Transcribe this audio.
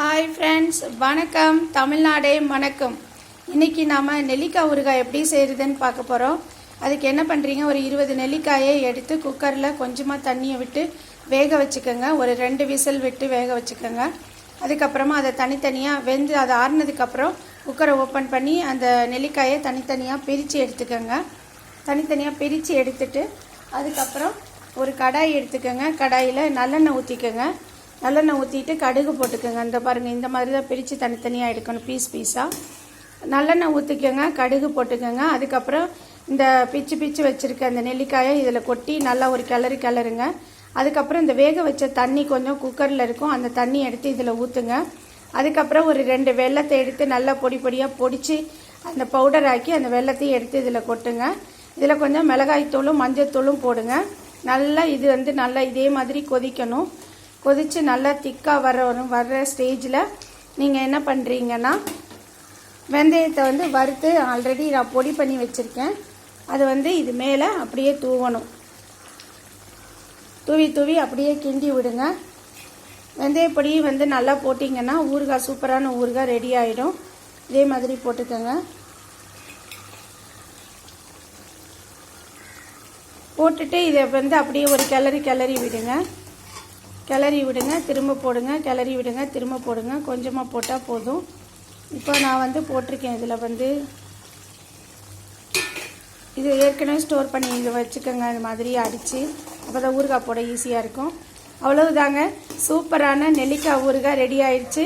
Hi friends, வணக்கம். தமிழ்நாடே வணக்கம். இன்றைக்கி நாம் நெல்லிக்காய் ஊறுகாய் எப்படி செய்கிறதுன்னு பார்க்க போகிறோம். அதுக்கு என்ன பண்ணுறீங்க, ஒரு 20 நெல்லிக்காயை எடுத்து குக்கரில் கொஞ்சமாக தண்ணியை விட்டு வேக வச்சுக்கோங்க. ஒரு 2 விசில் விட்டு வேக வச்சுக்கோங்க. அதுக்கப்புறமா அதை தனித்தனியாக வெந்து அதை ஆறுனதுக்கப்புறம் குக்கரை ஓப்பன் பண்ணி அந்த நெல்லிக்காயை தனித்தனியாக பிரித்து எடுத்துக்கோங்க. தனித்தனியாக பிரித்து எடுத்துட்டு அதுக்கப்புறம் ஒரு கடாய் எடுத்துக்கோங்க. கடாயில் நல்லெண்ணெய் ஊற்றிக்கோங்க. நல்லெண்ணெய் ஊற்றிட்டு கடுகு போட்டுக்கோங்க. இந்த பாருங்கள், இந்த மாதிரி தான் பிரித்து தனித்தனியாக எடுக்கணும், பீஸாக. நல்லெண்ணெய் ஊற்றிக்கோங்க, கடுகு போட்டுக்கோங்க. அதுக்கப்புறம் இந்த பிச்சு வச்சுருக்க அந்த நெல்லிக்காயை இதில் கொட்டி நல்லா ஒரு கிளறுங்க. அதுக்கப்புறம் இந்த வேக வச்ச தண்ணி கொஞ்சம் குக்கரில் இருக்கும், அந்த தண்ணி எடுத்து இதில் ஊற்றுங்க. அதுக்கப்புறம் ஒரு 2 வெல்லத்தை எடுத்து நல்லா பொடியாக பொடிச்சு அந்த பவுடர் ஆக்கி அந்த வெல்லத்தையும் எடுத்து இதில் கொட்டுங்க. இதில் கொஞ்சம் மிளகாய்த்தூளும் மஞ்சத்தூளும் போடுங்க. நல்லா இது நல்லா இதே மாதிரி கொதிக்கணும். கொதித்து நல்லா திக்காக வர்ற ஸ்டேஜில் நீங்கள் என்ன பண்ணுறீங்கன்னா, வெந்தயத்தை வறுத்து ஆல்ரெடி நான் பொடி பண்ணி வச்சுருக்கேன். அது இது மேலே அப்படியே தூவணும். தூவி அப்படியே கிண்டி விடுங்க. வெந்தயப்பொடி நல்லா போட்டிங்கன்னா ஊறுகாய், சூப்பரான ஊறுகாய் ரெடி ஆகிடும். இதே மாதிரி போட்டுக்கோங்க. போட்டுட்டு இதை அப்படியே ஒரு கிளறி விடுங்க. திரும்ப போடுங்க, கிளறி விடுங்க, திரும்ப போடுங்க. கொஞ்சமாக போட்டால் போதும். இப்போ நான் போட்டிருக்கேன். இதில் இது ஏற்கனவே ஸ்டோர் பண்ணி இங்கே வச்சுக்கோங்க. அது மாதிரி அடித்து அப்போ தான் ஊறுகாய் போட ஈஸியாக இருக்கும். அவ்வளவுதாங்க, சூப்பரான நெல்லிக்காய் ஊறுகாய் ரெடி ஆயிடுச்சு.